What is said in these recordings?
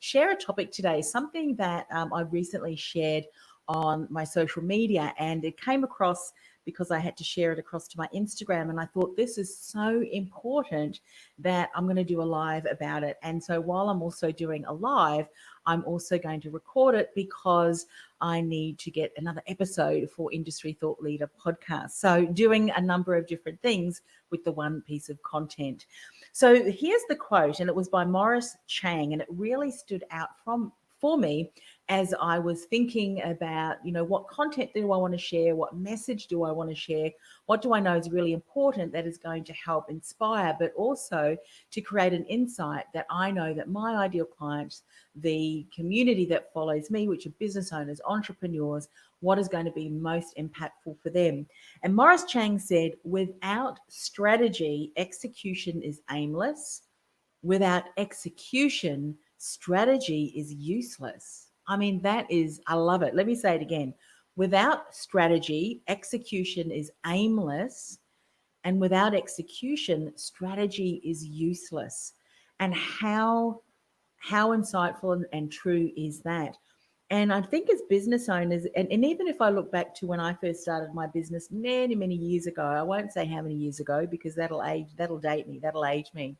share a topic today, something that I recently shared on my social media, and it came across because I had to share it across to my Instagram. And I thought this is so important that I'm going to do a live about it. And so while I'm also doing a live, I'm also going to record it because I need to get another episode for Industry Thought Leader podcast. So doing a number of different things with the one piece of content. So here's the quote, and it was by Morris Chang, and it really stood out for me as I was thinking about, what content do I want to share? What message do I want to share? What do I know is really important that is going to help inspire, but also to create an insight that I know that my ideal clients, the community that follows me, which are business owners, entrepreneurs, what is going to be most impactful for them. And Morris Chang said, without strategy, execution is aimless. Without execution, strategy is useless. I mean, I love it. Let me say it again. Without strategy, execution is aimless. And without execution, strategy is useless. And how insightful and true is that? And I think as business owners, and even if I look back to when I first started my business many, many years ago, I won't say how many years ago because that'll date me, that'll age me.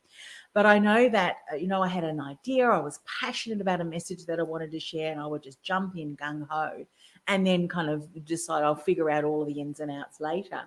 But I know that, I had an idea, I was passionate about a message that I wanted to share, and I would just jump in gung ho and then kind of decide I'll figure out all of the ins and outs later.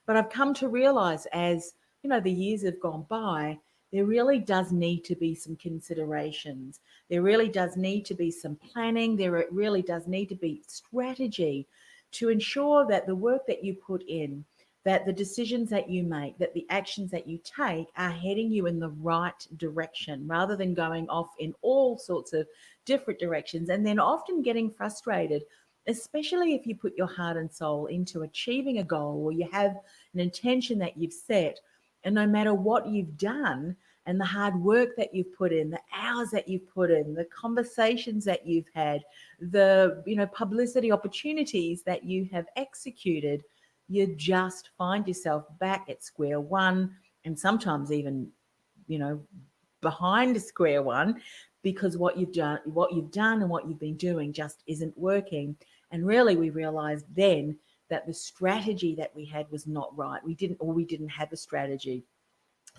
But I've come to realize as, the years have gone by, there really does need to be some considerations. There really does need to be some planning. There really does need to be strategy to ensure that the work that you put in, that the decisions that you make, that the actions that you take are heading you in the right direction rather than going off in all sorts of different directions and then often getting frustrated, especially if you put your heart and soul into achieving a goal or you have an intention that you've set. And no matter what you've done and the hard work that you've put in, the hours that you've put in, the conversations that you've had, the publicity opportunities that you have executed, you just find yourself back at square one and sometimes even, behind square one because what you've done and what you've been doing just isn't working. And really we realized then that the strategy that we had was not right. We didn't have a strategy.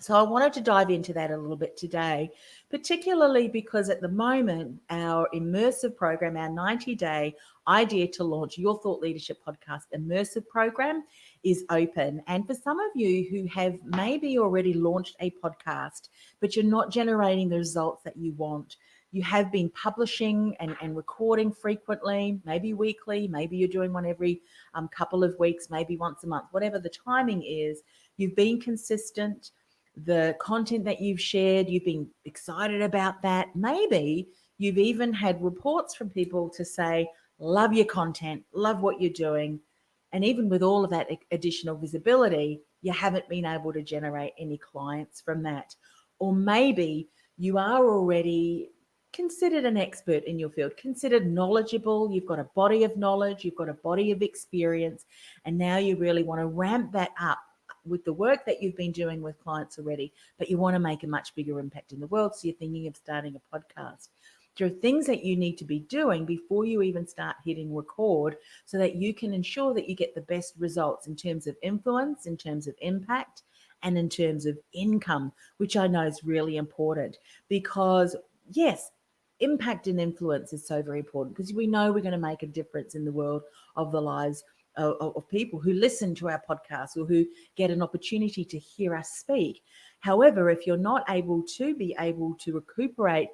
So I wanted to dive into that a little bit today, particularly because at the moment, our immersive program, our 90-day idea to launch Your Thought Leadership Podcast immersive program is open. And for some of you who have maybe already launched a podcast, but you're not generating the results that you want, you have been publishing and recording frequently, maybe weekly, maybe you're doing one every couple of weeks, maybe once a month, whatever the timing is, you've been consistent. The content that you've shared, you've been excited about that. Maybe you've even had reports from people to say, love your content, love what you're doing. And even with all of that additional visibility, you haven't been able to generate any clients from that. Or maybe you are already considered an expert in your field, considered knowledgeable, you've got a body of knowledge, you've got a body of experience, and now you really want to ramp that up with the work that you've been doing with clients already, but you want to make a much bigger impact in the world. So you're thinking of starting a podcast. There are things that you need to be doing before you even start hitting record so that you can ensure that you get the best results in terms of influence, in terms of impact, and in terms of income, which I know is really important because, yes, impact and influence is so very important because we know we're going to make a difference in the world of the lives of people who listen to our podcast or who get an opportunity to hear us speak. However, if you're not able to recuperate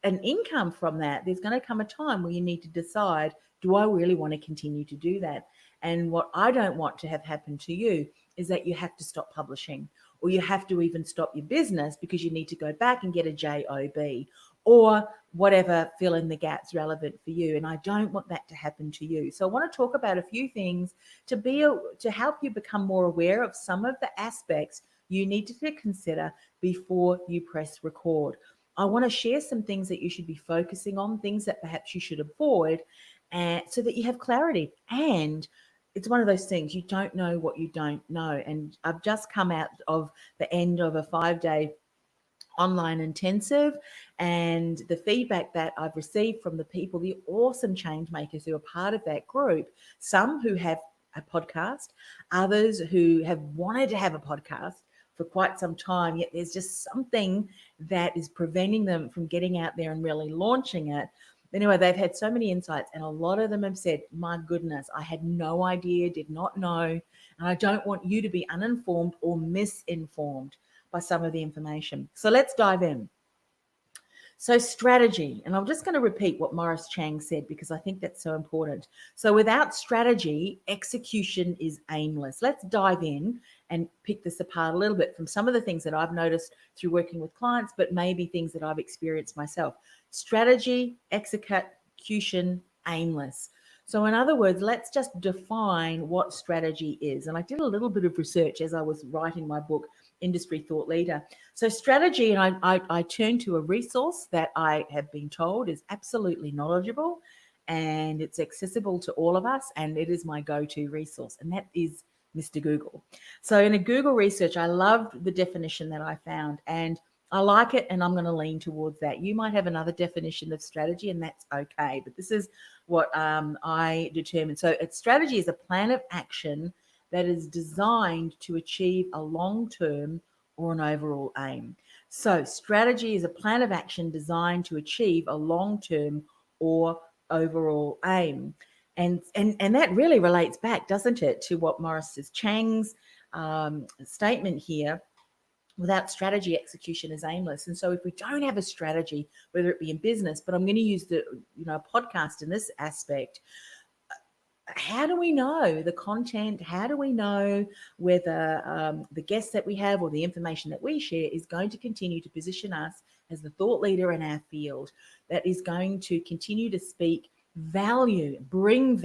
an income from that, there's going to come a time where you need to decide, do I really want to continue to do that? And what I don't want to have happen to you is that you have to stop publishing or you have to even stop your business because you need to go back and get a JOB or whatever, fill in the gaps relevant for you. And I don't want that to happen to you. So I want to talk about a few things to help you become more aware of some of the aspects you need to consider before you press record. I want to share some things that you should be focusing on, things that perhaps you should avoid, and so that you have clarity. And it's one of those things, you don't know what you don't know. And I've just come out of the end of a 5-day online intensive, and the feedback that I've received from the people, the awesome change makers who are part of that group, some who have a podcast, others who have wanted to have a podcast for quite some time, yet there's just something that is preventing them from getting out there and really launching it. Anyway, they've had so many insights, and a lot of them have said, my goodness, I had no idea, did not know, and I don't want you to be uninformed or misinformed by some of the information. So let's dive in. So strategy, and I'm just going to repeat what Morris Chang said because I think that's so important. So without strategy, execution is aimless. Let's dive in and pick this apart a little bit from some of the things that I've noticed through working with clients, but maybe things that I've experienced myself. Strategy, execution, aimless. So in other words, let's just define what strategy is. And I did a little bit of research as I was writing my book, Industry Thought Leader. So strategy, and I turn to a resource that I have been told is absolutely knowledgeable and it's accessible to all of us, and it is my go-to resource, and that is Mr. Google. So in a Google research, I loved the definition that I found, and I like it, and I'm going to lean towards that. You might have another definition of strategy, and that's okay, but this is what I determined. So strategy is a plan of action that is designed to achieve a long-term or an overall aim. So strategy is a plan of action designed to achieve a long-term or overall aim. And that really relates back, doesn't it, to what Morris Chang's statement here. Without strategy, execution is aimless. And so if we don't have a strategy, whether it be in business, but I'm going to use the podcast in this aspect, how do we know the content? How do we know whether the guests that we have or the information that we share is going to continue to position us as the thought leader in our field, that is going to continue to speak value, bring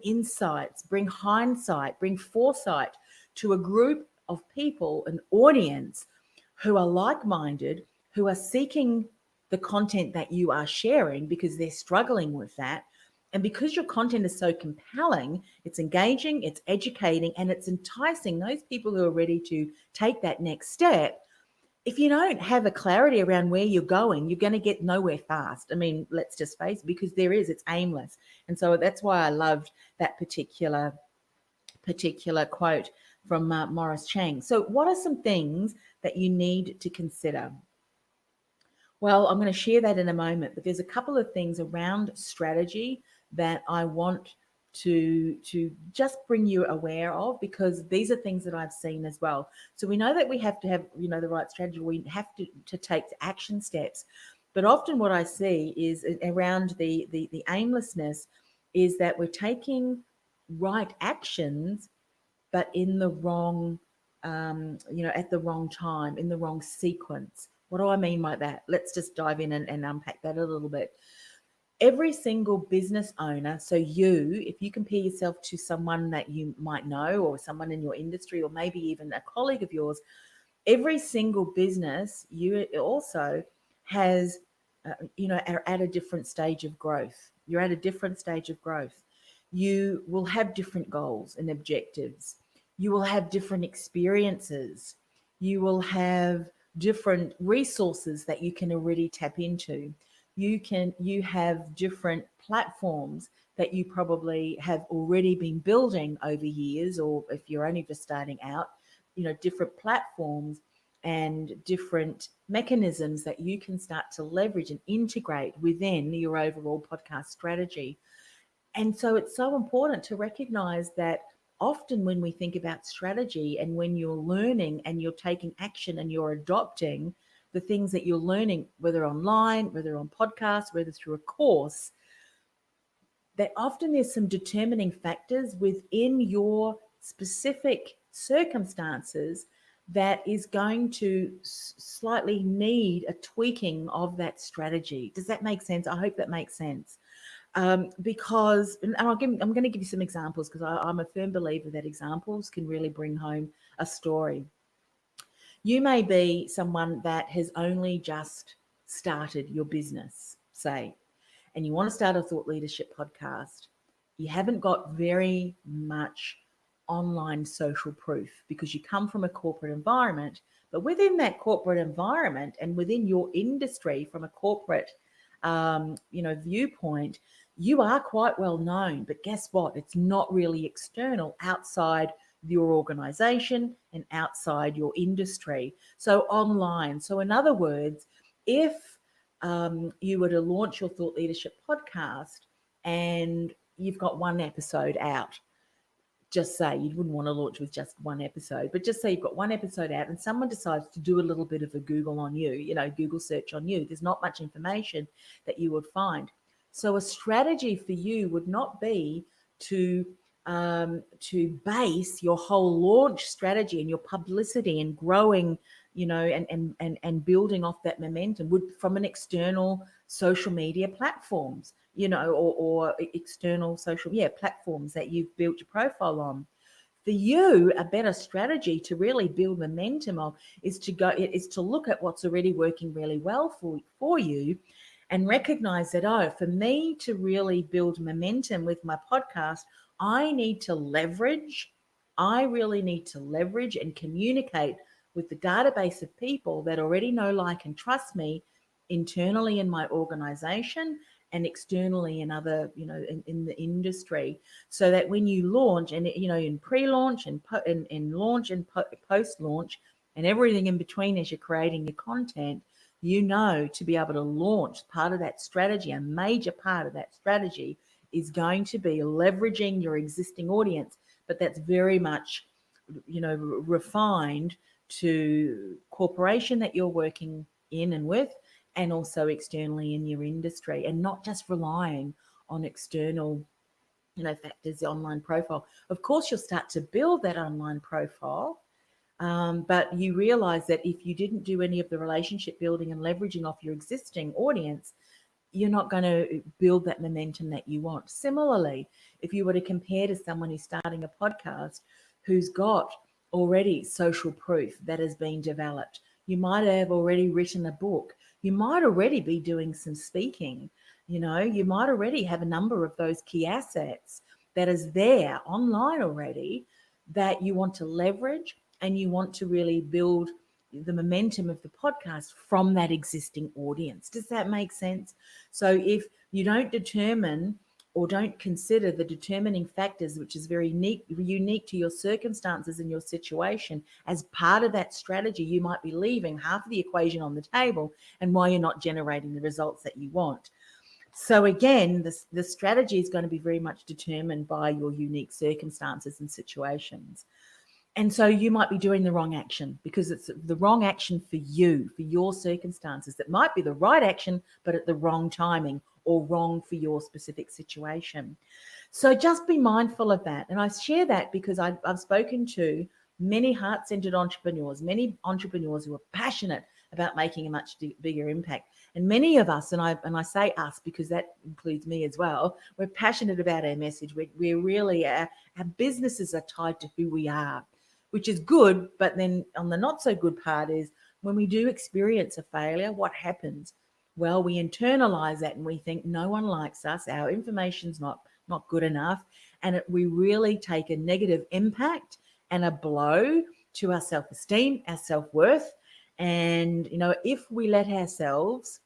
insights, bring hindsight, bring foresight to a group of people, an audience who are like-minded, who are seeking the content that you are sharing because they're struggling with that. And because your content is so compelling, it's engaging, it's educating, and it's enticing those people who are ready to take that next step. If you don't have a clarity around where you're going, you're going to get nowhere fast. I mean, let's just face it, because it's aimless. And so that's why I loved that particular quote from Morris Chang. So what are some things that you need to consider? Well, I'm going to share that in a moment, but there's a couple of things around strategy that I want to just bring you aware of, because these are things that I've seen as well. So we know that we have to have, the right strategy. We have to take action steps. But often what I see is around the aimlessness is that we're taking right actions, but in the wrong, at the wrong time, in the wrong sequence. What do I mean by that? Let's just dive in and unpack that a little bit. Every single business owner, so if you compare yourself to someone that you might know or someone in your industry or maybe even a colleague of yours, every single business, you also has, are at a different stage of growth. You're at a different stage of growth. You will have different goals and objectives. You will have different experiences. You will have different resources that you can already tap into. You have different platforms that you probably have already been building over years, or if you're only just starting out, different platforms and different mechanisms that you can start to leverage and integrate within your overall podcast strategy. And so it's so important to recognize that often when we think about strategy and when you're learning and you're taking action and you're adopting the things that you're learning, whether online, whether on podcasts, whether through a course, that often there's some determining factors within your specific circumstances that is going to slightly need a tweaking of that strategy. Does that make sense? I hope that makes sense. Because, and I'm going to give you some examples, because I'm a firm believer that examples can really bring home a story. You may be someone that has only just started your business, say, and you want to start a thought leadership podcast. You haven't got very much online social proof because you come from a corporate environment. But within that corporate environment and within your industry, from a corporate, viewpoint, you are quite well known. But guess what? It's not really external outside your organization and outside your industry. So online. So in other words, if you were to launch your Thought Leadership podcast and you've got one episode out, just say you wouldn't want to launch with just one episode, but just say you've got one episode out and someone decides to do a little bit of a Google on you, Google search on you. There's not much information that you would find. So a strategy for you would not be to base your whole launch strategy and your publicity and growing, and building off that momentum would from an external social media platforms, or external social platforms that you've built your profile on. For you, a better strategy to really build momentum of is to look at what's already working really well for you and recognize that, for me to really build momentum with my podcast, I really need to leverage and communicate with the database of people that already know, like, and trust me internally in my organization and externally in other, in the industry, so that when you launch and, in pre-launch and in launch and post-launch and everything in between as you're creating your content, to be able to launch, part of that strategy, a major part of that strategy is going to be leveraging your existing audience, but that's very much, refined to corporation that you're working in and with, and also externally in your industry, and not just relying on external, factors, the online profile. Of course, you'll start to build that online profile, but you realize that if you didn't do any of the relationship building and leveraging off your existing audience, you're not going to build that momentum that you want. Similarly, if you were to compare to someone who's starting a podcast who's got already social proof that has been developed, you might have already written a book, you might already be doing some speaking, you might already have a number of those key assets that is there online already that you want to leverage, and you want to really build the momentum of the podcast from that existing audience. Does that make sense? So if you don't determine or don't consider the determining factors, which is very unique to your circumstances and your situation, as part of that strategy, you might be leaving half of the equation on the table and why you're not generating the results that you want. So again, the strategy is going to be very much determined by your unique circumstances and situations. And so you might be doing the wrong action because it's the wrong action for you, for your circumstances. That might be the right action, but at the wrong timing or wrong for your specific situation. So just be mindful of that. And I share that because I've spoken to many heart-centered entrepreneurs, many entrepreneurs who are passionate about making a much bigger impact. And many of us, and I say us because that includes me as well, we're passionate about our message. We're really, our businesses are tied to who we are, which is good. But then on the not so good part is when we do experience a failure, what happens? Well, we internalize that and we think no one likes us. Our information's not good enough. And we really take a negative impact and a blow to our self-esteem, our self-worth. And, if we let ourselves,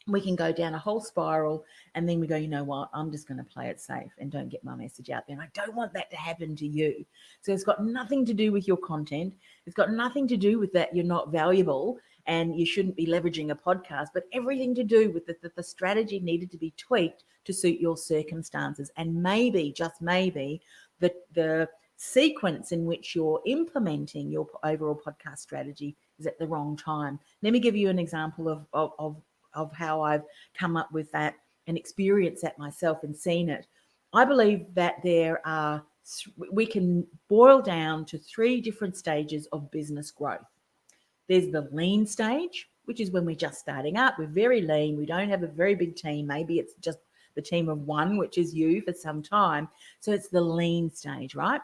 we can go down a whole spiral, and then we go, you know what, I'm just going to play it safe and don't get my message out there. And I don't want that to happen to you. So it's got nothing to do with your content. It's got nothing to do with that you're not valuable and you shouldn't be leveraging a podcast, but everything to do with the strategy needed to be tweaked to suit your circumstances. And maybe, just maybe, the sequence in which you're implementing your overall podcast strategy is at the wrong time. Let me give you an example of how I've come up with that and experienced that myself and seen it. I believe that we can boil down to 3 different stages of business growth. There's the lean stage, which is when we're just starting up. We're very lean. We don't have a very big team. Maybe it's just the team of 1, which is you, for some time. So it's the lean stage, right?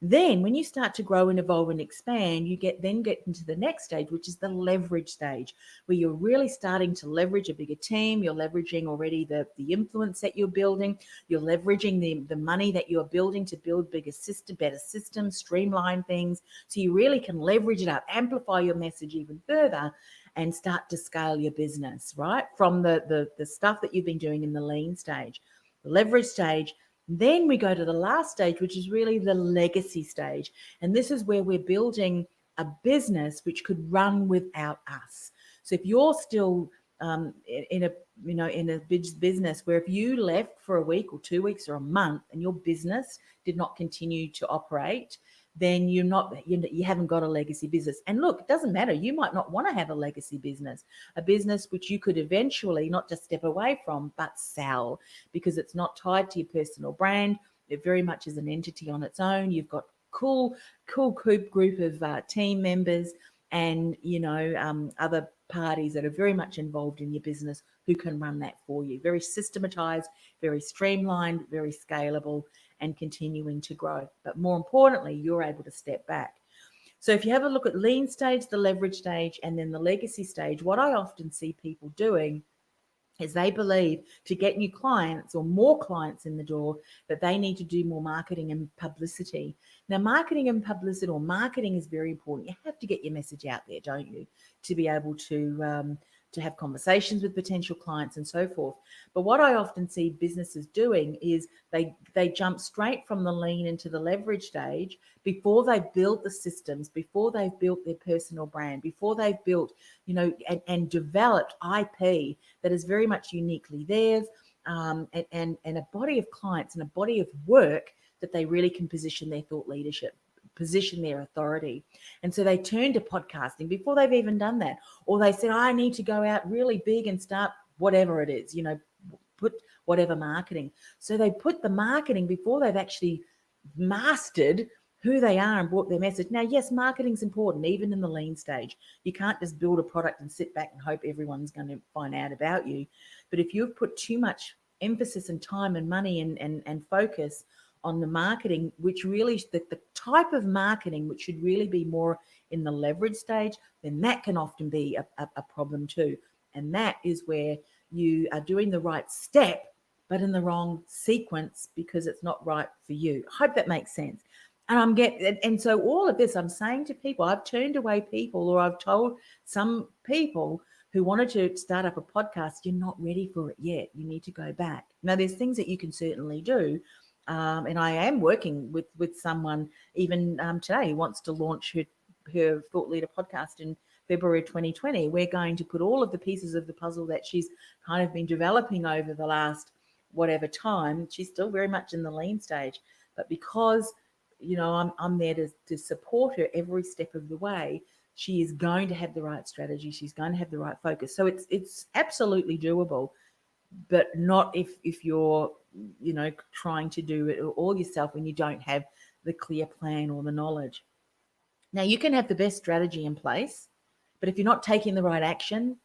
Then when you start to grow and evolve and expand, you get into the next stage, which is the leverage stage, where you're really starting to leverage a bigger team. You're leveraging already the influence that you're building. You're leveraging the money that you're building to build better systems, streamline things. So you really can leverage it up, amplify your message even further, and start to scale your business, right? From the stuff that you've been doing in the lean stage, the leverage stage. Then we go to the last stage, which is really the legacy stage. And this is where we're building a business which could run without us. So if you're still in a business where if you left for a week or 2 weeks or a month and your business did not continue to operate, then you haven't got a legacy business. And look, it doesn't matter. You might not want to have a legacy business, a business which you could eventually not just step away from, but sell, because it's not tied to your personal brand. It very much is an entity on its own. You've got cool group of team members and other parties that are very much involved in your business who can run that for you. Very systematized, very streamlined, very scalable, and continuing to grow. But more importantly, you're able to step back. So if you have a look at lean stage, the leverage stage, and then the legacy stage, what I often see people doing is they believe to get new clients or more clients in the door that they need to do more marketing and publicity. Now, marketing and publicity, or marketing, is very important. You have to get your message out there, don't you, to be able to have conversations with potential clients and so forth. But what I often see businesses doing is they jump straight from the lean into the leverage stage before they've built the systems, before they've built their personal brand, before they've built, and developed IP that is very much uniquely theirs, and a body of clients and a body of work that they really can position their thought leadership, position their authority. And so they turn to podcasting before they've even done that. Or they said, I need to go out really big and start whatever it is, put whatever marketing. So they put the marketing before they've actually mastered who they are and brought their message. Now, yes, marketing's important, even in the lean stage. You can't just build a product and sit back and hope everyone's going to find out about you. But if you've put too much emphasis and time and money and focus on the marketing, which really, the type of marketing which should really be more in the leverage stage, then that can often be a problem too. And that is where you are doing the right step, but in the wrong sequence because it's not right for you. I hope that makes sense. And so all of this, I'm saying to people, I've turned away people, or I've told some people who wanted to start up a podcast, you're not ready for it yet. You need to go back. Now, there's things that you can certainly do. And I am working with someone even today who wants to launch her Thought Leader podcast in February 2020. We're going to put all of the pieces of the puzzle that she's kind of been developing over the last whatever time. She's still very much in the lean stage, but because I'm there to support her every step of the way, she is going to have the right strategy. She's going to have the right focus. So it's absolutely doable, but not if you're trying to do it all yourself when you don't have the clear plan or the knowledge. Now, you can have the best strategy in place, but if you're not taking the right action,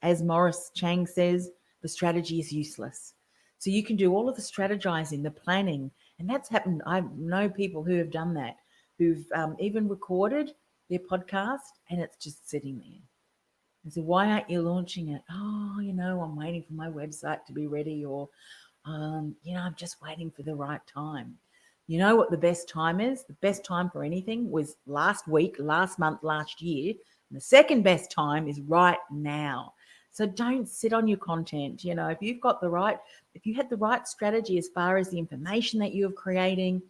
as Morris Chang says, the strategy is useless. So you can do all of the strategizing, the planning, and that's happened. I know people who have done that, who've even recorded their podcast, and it's just sitting there. And so, why aren't you launching it? Oh, I'm waiting for my website to be ready, or I'm just waiting for the right time. You know what the best time is? The best time for anything was last week, last month, last year. And the second best time is right now. So don't sit on your content. If you had the right strategy as far as the information that you're creating,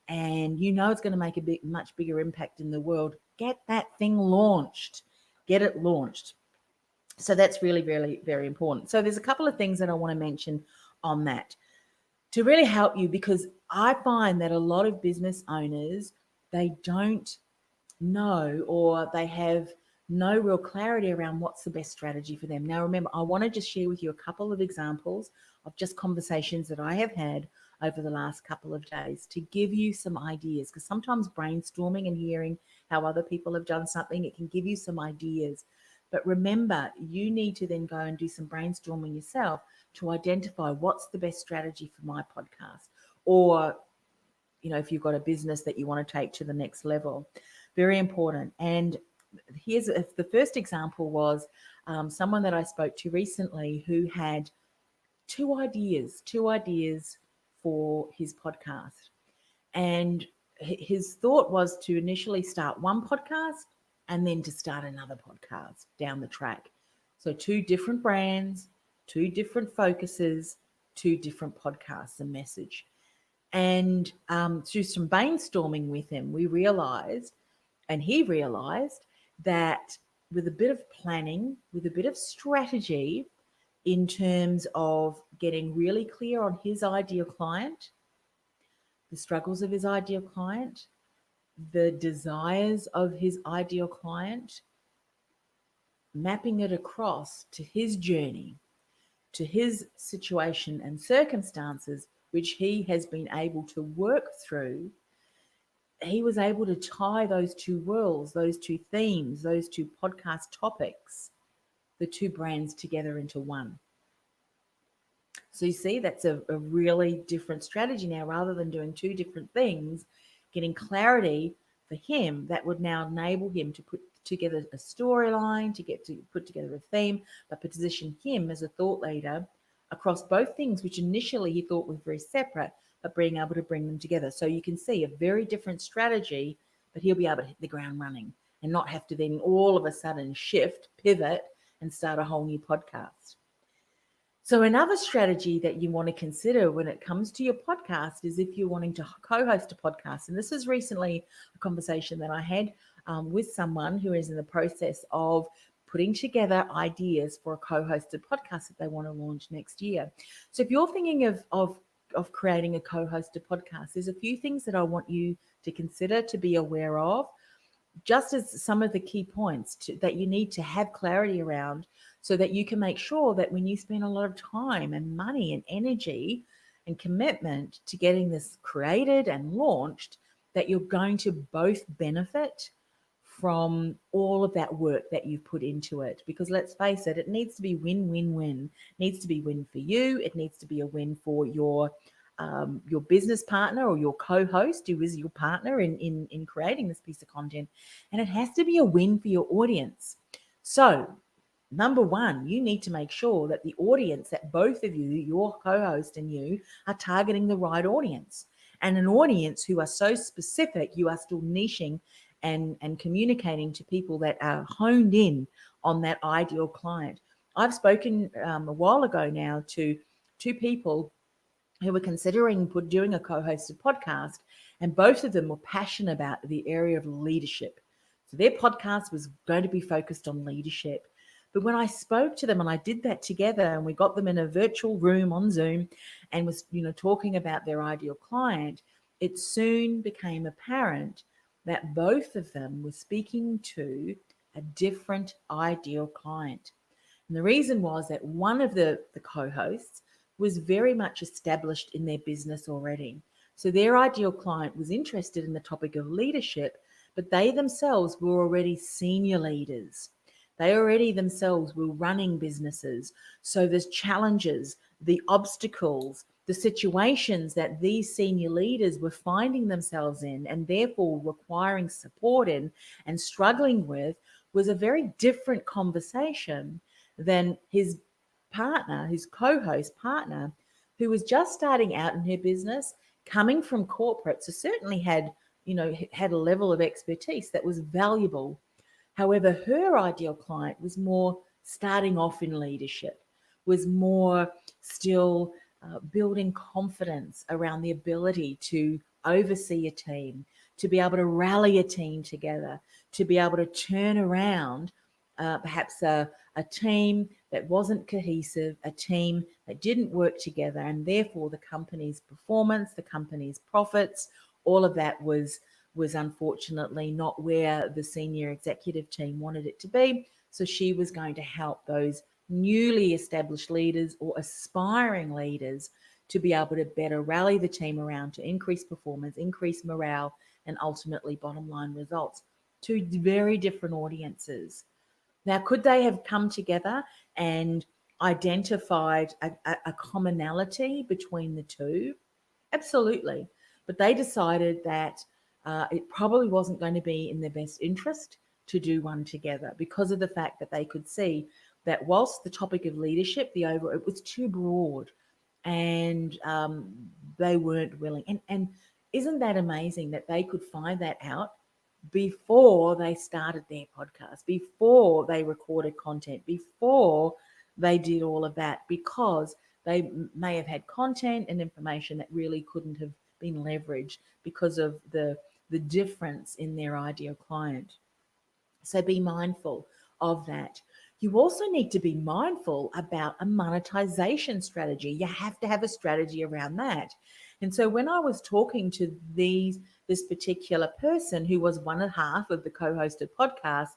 and it's going to make a much bigger impact in the world, get that thing launched. Get it launched. So that's really, really, very important. So there's a couple of things that I want to mention on that to really help you, because I find that a lot of business owners, they don't know, or they have no real clarity around what's the best strategy for them. Now, remember, I want to just share with you a couple of examples of just conversations that I have had over the last couple of days to give you some ideas, because sometimes brainstorming and hearing how other people have done something, it can give you some ideas. But remember, you need to then go and do some brainstorming yourself to identify what's the best strategy for my podcast, or if you've got a business that you want to take to the next level. Very important. And here's the first example was someone that I spoke to recently who had two ideas for his podcast. And his thought was to initially start one podcast and then to start another podcast down the track. So two different brands, two different focuses, two different podcasts and message. And through some brainstorming with him, we realized, and he realized, that with a bit of planning, with a bit of strategy in terms of getting really clear on his ideal client, the struggles of his ideal client, the desires of his ideal client, mapping it across to his journey, to his situation and circumstances, which he has been able to work through, he was able to tie those two worlds, those two themes, those two podcast topics, the two brands together into one. So you see, that's a really different strategy now. Rather than doing two different things, getting clarity for him, that would now enable him to put together a storyline, to put together a theme, but position him as a thought leader across both things, which initially he thought were very separate, but being able to bring them together. So you can see a very different strategy, but he'll be able to hit the ground running and not have to then all of a sudden shift, pivot, and start a whole new podcast. So another strategy that you want to consider when it comes to your podcast is if you're wanting to co-host a podcast. And this is recently a conversation that I had with someone who is in the process of putting together ideas for a co-hosted podcast that they want to launch next year. So if you're thinking of creating a co-hosted podcast, there's a few things that I want you to consider, to be aware of, just as some of the key points that you need to have clarity around, so that you can make sure that when you spend a lot of time and money and energy and commitment to getting this created and launched, that you're going to both benefit from all of that work that you've put into it. Because let's face it, it needs to be win-win-win. It needs to be win for you. It needs to be a win for your business partner or your co-host who is your partner in creating this piece of content. And it has to be a win for your audience. So number one, you need to make sure that the audience that both of you, your co-host and you, are targeting the right audience, and an audience who are so specific, you are still niching and communicating to people that are honed in on that ideal client. I've spoken a while ago now to two people who were considering doing a co-hosted podcast, and both of them were passionate about the area of leadership. So their podcast was going to be focused on leadership. But when I spoke to them, and I did that together, and we got them in a virtual room on Zoom and was, talking about their ideal client, it soon became apparent that both of them were speaking to a different ideal client. And the reason was that one of the co-hosts was very much established in their business already. So their ideal client was interested in the topic of leadership, but they themselves were already senior leaders. They already themselves were running businesses. So there's challenges, the obstacles, the situations that these senior leaders were finding themselves in and therefore requiring support in and struggling with was a very different conversation than his partner, his co-host partner, who was just starting out in her business, coming from corporate, so certainly had a level of expertise that was valuable. However, her ideal client was more starting off in leadership, was more still building confidence around the ability to oversee a team, to be able to rally a team together, to be able to turn around perhaps a team that wasn't cohesive, a team that didn't work together, and therefore the company's performance, the company's profits, all of that was unfortunately not where the senior executive team wanted it to be. So she was going to help those newly established leaders or aspiring leaders to be able to better rally the team around, to increase performance, increase morale, and ultimately bottom line results. Two very different audiences. Now, could they have come together and identified a commonality between the two? Absolutely. but they decided that it probably wasn't going to be in their best interest to do one together because of the fact that they could see that whilst the topic of leadership, it was too broad, and they weren't willing. And isn't that amazing that they could find that out before they started their podcast, before they recorded content, before they did all of that, because they may have had content and information that really couldn't have been leveraged because of the difference in their ideal client. So be mindful of that. You also need to be mindful about a monetization strategy. You have to have a strategy around that. And so when I was talking to this particular person who was one and a half of the co-hosted podcast,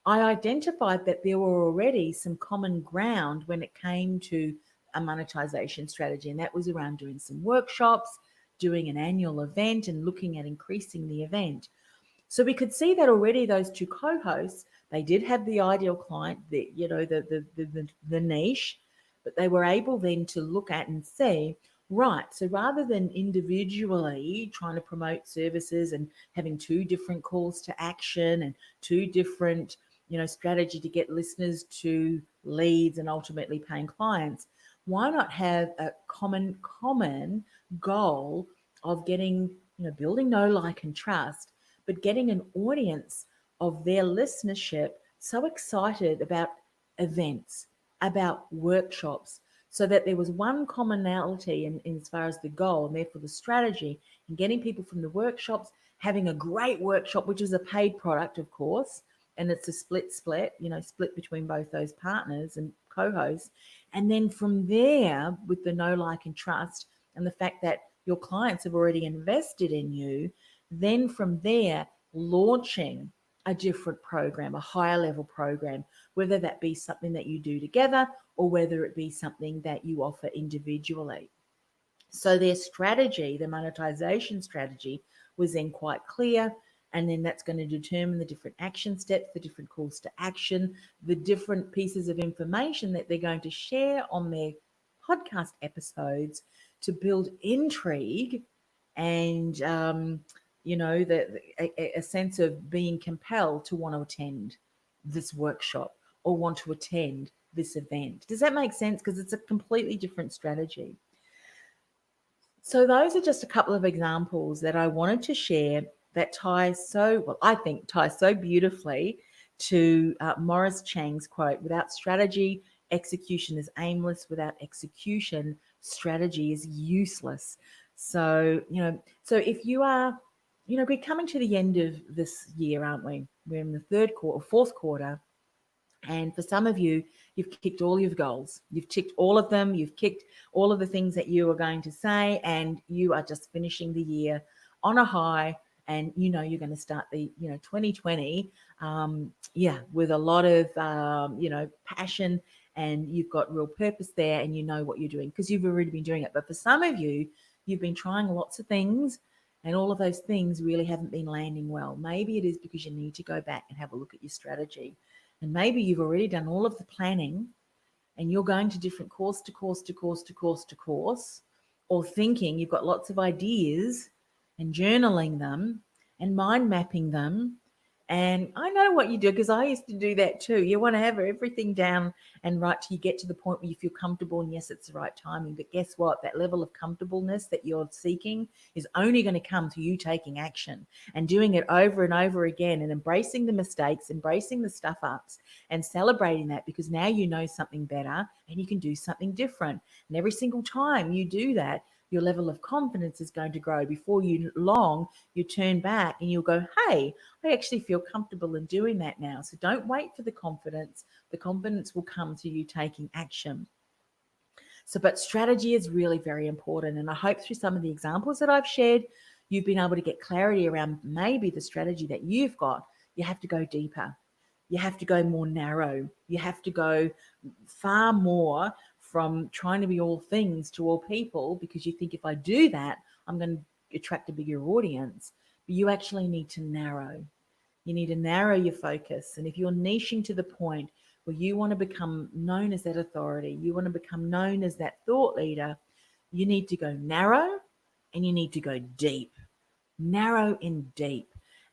I identified that there were already some common ground when it came to a monetization strategy, and that was around doing some workshops, doing an annual event, and looking at increasing the event. So we could see that already those two co-hosts, they did have the ideal client, the niche, but they were able then to look at and see, right, so rather than individually trying to promote services and having two different calls to action and two different, strategy to get listeners to leads and ultimately paying clients, why not have a common goal of getting, building know, like, and trust, but getting an audience of their listenership so excited about events, about workshops, so that there was one commonality in as far as the goal and therefore the strategy, and getting people from the workshops, having a great workshop, which is a paid product, of course, and it's a split between both those partners and co-hosts. And then from there, with the know, like, and trust, and the fact that your clients have already invested in you, then from there, launching a different program, a higher level program, whether that be something that you do together or whether it be something that you offer individually. So their strategy, the monetization strategy, was then quite clear. And then that's going to determine the different action steps, the different calls to action, the different pieces of information that they're going to share on their podcast episodes to build intrigue and a sense of being compelled to want to attend this workshop or want to attend this event. Does that make sense? Because it's a completely different strategy. So those are just a couple of examples that I wanted to share that I think ties so beautifully to Morris Chang's quote: without strategy, execution is aimless. Without execution, strategy is useless. So, if you are, we're coming to the end of this year, aren't we? We're in the fourth quarter. And for some of you, you've kicked all your goals. You've ticked all of them. You've kicked all of the things that you were going to say, and you are just finishing the year on a high. And you're going to start the 2020 with a lot of passion, and you've got real purpose there, and you know what you're doing because you've already been doing it. But for some of you, you've been trying lots of things, and all of those things really haven't been landing well. Maybe it is because you need to go back and have a look at your strategy. And maybe you've already done all of the planning and you're going to different course to course to course to course to course, or thinking you've got lots of ideas and journaling them and mind mapping them. And I know what you do because I used to do that too. You want to have everything down and right till you get to the point where you feel comfortable, and yes, it's the right timing. But guess what? That level of comfortableness that you're seeking is only going to come through you taking action and doing it over and over again, and embracing the mistakes, embracing the stuff ups, and celebrating that, because now you know something better and you can do something different. And every single time you do that, your level of confidence is going to grow. Before you long, you turn back and you'll go, hey, I actually feel comfortable in doing that now. So don't wait for the confidence. The confidence will come through you taking action. But strategy is really very important. And I hope through some of the examples that I've shared, you've been able to get clarity around maybe the strategy that you've got. You have to go deeper. You have to go more narrow. You have to go far more from trying to be all things to all people, because you think if I do that, I'm going to attract a bigger audience. But you actually need to narrow. You need to narrow your focus. And if you're niching to the point where you want to become known as that authority, you want to become known as that thought leader, you need to go narrow and you need to go deep, narrow and deep.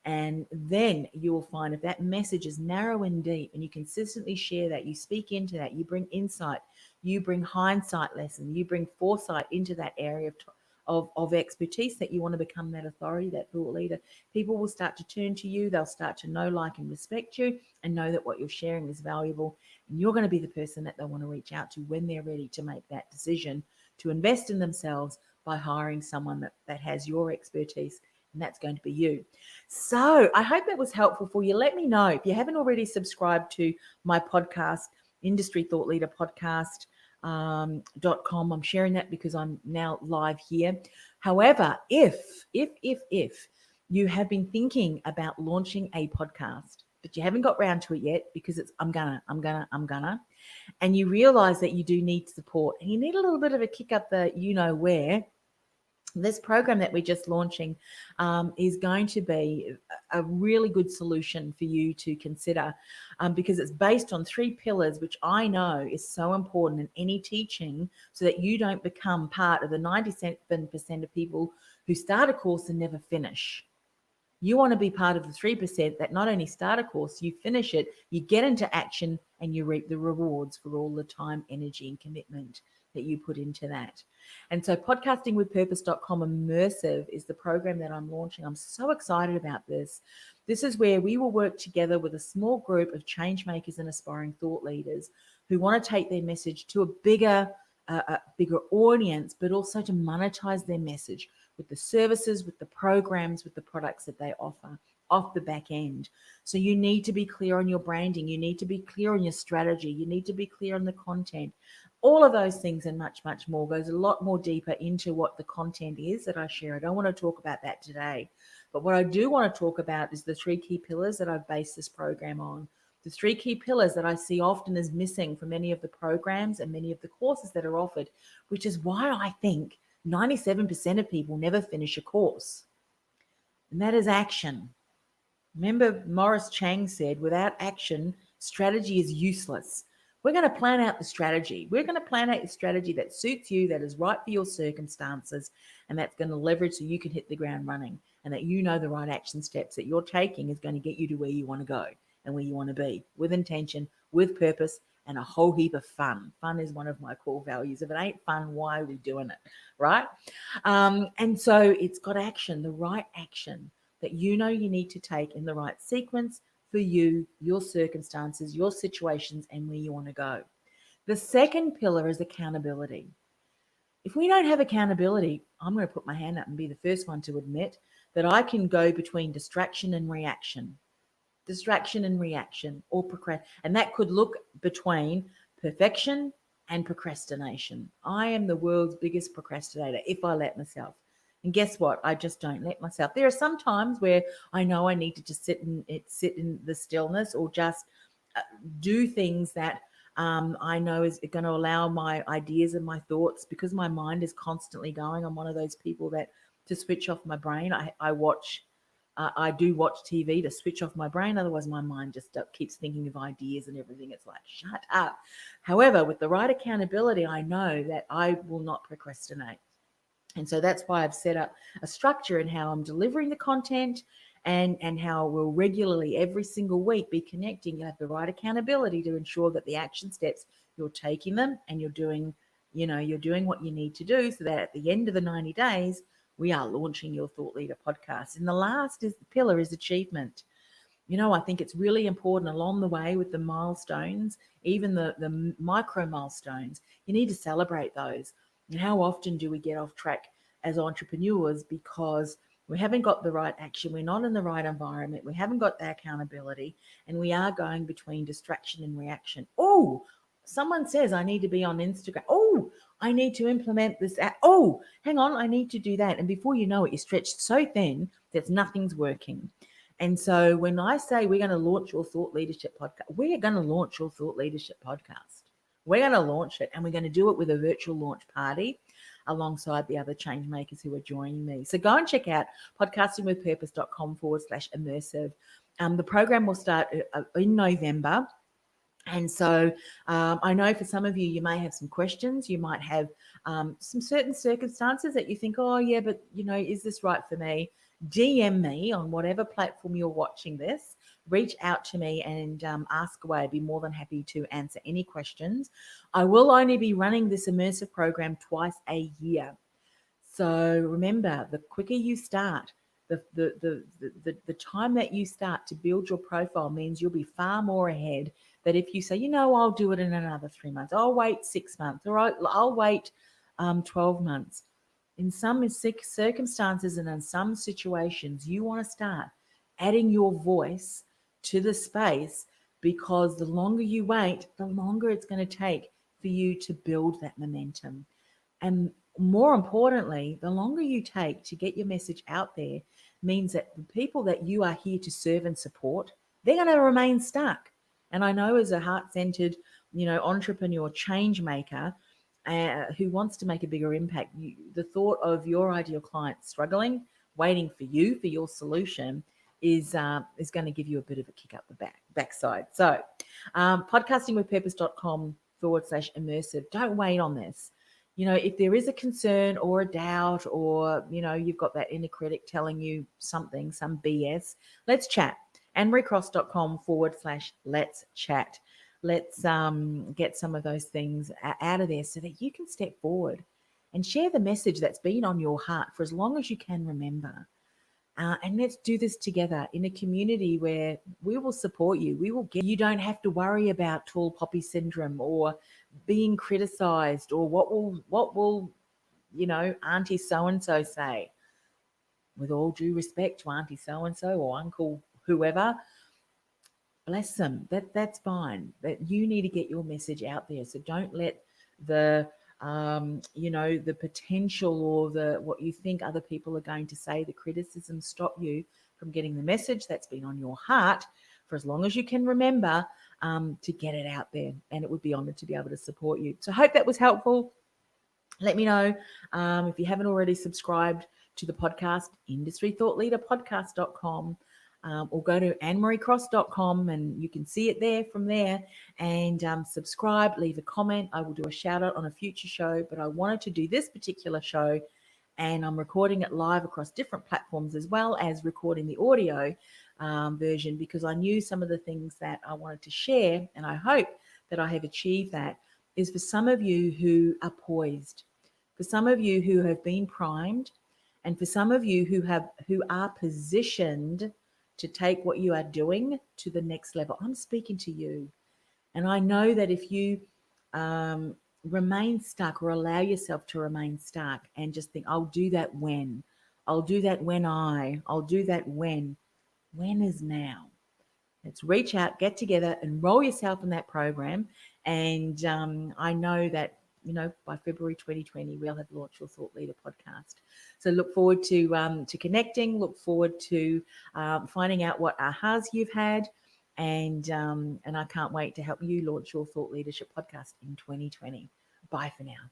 And then you will find if that message is narrow and deep and you consistently share that, you speak into that, you bring insight, you bring hindsight lesson, you bring foresight into that area of expertise that you want to become that authority, that thought leader, people will start to turn to you. They'll start to know, like, and respect you and know that what you're sharing is valuable. And you're going to be the person that they want to reach out to when they're ready to make that decision to invest in themselves by hiring someone that has your expertise, and that's going to be you. So I hope that was helpful for you. Let me know if you haven't already subscribed to my podcast, Industry Thought Leader Podcast. .com. I'm sharing that because I'm now live here. However, if you have been thinking about launching a podcast, but you haven't got round to it yet because it's I'm gonna, and you realize that you do need support and you need a little bit of a kick up the where, this program that we're just launching is going to be a really good solution for you to consider because it's based on 3 pillars, which I know is so important in any teaching, so that you don't become part of the 97% of people who start a course and never finish. You want to be part of the 3% that not only start a course, you finish it, you get into action, and you reap the rewards for all the time, energy, and commitment that you put into that. And so podcastingwithpurpose.com Immersive is the program that I'm launching. I'm so excited about this. This is where we will work together with a small group of change makers and aspiring thought leaders who want to take their message to a bigger audience, but also to monetize their message with the services, with the programs, with the products that they offer off the back end. So you need to be clear on your branding. You need to be clear on your strategy. You need to be clear on the content. All of those things and much, much more goes a lot more deeper into what the content is that I share. I don't want to talk about that today. But what I do want to talk about is the 3 key pillars that I've based this program on. The 3 key pillars that I see often as missing from many of the programs and many of the courses that are offered, which is why I think 97% of people never finish a course. And that is action. Remember, Morris Chang said, without action, strategy is useless. We're going to plan out the strategy. We're going to plan out the strategy that suits you, that is right for your circumstances, and that's going to leverage so you can hit the ground running, and that you know the right action steps that you're taking is going to get you to where you want to go and where you want to be, with intention, with purpose, and a whole heap of fun. Fun is one of my core values. If it ain't fun, why are we doing it, right? And so it's got action, the right action that you know you need to take in the right sequence for you, your circumstances, your situations, and where you want to go. The second pillar is accountability. If we don't have accountability, I'm going to put my hand up and be the first one to admit that I can go between distraction and reaction, or procrastination. And that could look between perfection and procrastination. I am the world's biggest procrastinator if I let myself. And guess what? I just don't let myself. There are some times where I know I need to just sit in the stillness, or just do things that I know is going to allow my ideas and my thoughts, because my mind is constantly going. I'm one of those people that, to switch off my brain, I do watch TV to switch off my brain. Otherwise, my mind just keeps thinking of ideas and everything. It's like, shut up. However, with the right accountability, I know that I will not procrastinate. And so that's why I've set up a structure in how I'm delivering the content, and how we'll regularly every single week be connecting. You have the right accountability to ensure that the action steps, you're taking them and you're doing what you need to do, so that at the end of the 90 days, we are launching your Thought Leader podcast. And the last pillar is achievement. I think it's really important along the way with the milestones, even the micro milestones, you need to celebrate those. And how often do we get off track as entrepreneurs because we haven't got the right action, we're not in the right environment, we haven't got that accountability, and we are going between distraction and reaction. Oh, someone says I need to be on Instagram. Oh, I need to implement this app. Oh, hang on, I need to do that. And before you know it, you're stretched so thin that nothing's working. And so when I say we're going to launch your Thought Leadership podcast, we're going to launch your Thought Leadership podcast. We're going to launch it, and we're going to do it with a virtual launch party alongside the other change makers who are joining me. So go and check out podcastingwithpurpose.com/immersive. The program will start in November. And so I know for some of you, you may have some questions. You might have some certain circumstances that you think, oh, yeah, but, is this right for me? DM me on whatever platform you're watching this. Reach out to me and ask away. I'd be more than happy to answer any questions. I will only be running this immersive program twice a year. So remember, the quicker you start, the time that you start to build your profile means you'll be far more ahead. That if you say, I'll do it in another 3 months, I'll wait 6 months, or I'll wait 12 months. In some circumstances and in some situations, you want to start adding your voice to the space, because the longer you wait, the longer it's going to take for you to build that momentum. And more importantly, the longer you take to get your message out there means that the people that you are here to serve and support, they're going to remain stuck. And I know, as a heart-centered, entrepreneur, change maker, who wants to make a bigger impact, the thought of your ideal client struggling, waiting for you for your solution, is going to give you a bit of a kick up the backside. So, podcastingwithpurpose.com/immersive. Don't wait on this. If there is a concern or a doubt, or, you've got that inner critic telling you something, some BS, let's chat. AnnMarieCross.com/let's chat. Let's get some of those things out of there so that you can step forward and share the message that's been on your heart for as long as you can remember. And let's do this together in a community where we will support you. We will get you. Don't have to worry about tall poppy syndrome or being criticized, or what will Auntie so and so say. With all due respect to Auntie so and so or Uncle whoever, bless them. That's fine. That you need to get your message out there. So don't let the the potential or what you think other people are going to say, the criticism, stop you from getting the message that's been on your heart for as long as you can remember, to get it out there. And it would be honored to be able to support you. So I hope that was helpful. Let me know if you haven't already subscribed to the podcast, industrythoughtleaderpodcast.com. Or go to AnnMarieCross.com and you can see it there from there, and subscribe, leave a comment. I will do a shout out on a future show, but I wanted to do this particular show, and I'm recording it live across different platforms as well as recording the audio version, because I knew some of the things that I wanted to share, and I hope that I have achieved that, is for some of you who are poised, for some of you who have been primed, and for some of you who are positioned to take what you are doing to the next level. I'm speaking to you. And I know that if you remain stuck, or allow yourself to remain stuck and just think, I'll do that when. I'll do that when I'll do that when. When is now? Let's reach out, get together, enroll yourself in that program. And I know that, by February 2020, we'll have launched your Thought Leader podcast. So look forward to connecting, look forward to finding out what ahas you've had. And I can't wait to help you launch your Thought Leadership podcast in 2020. Bye for now.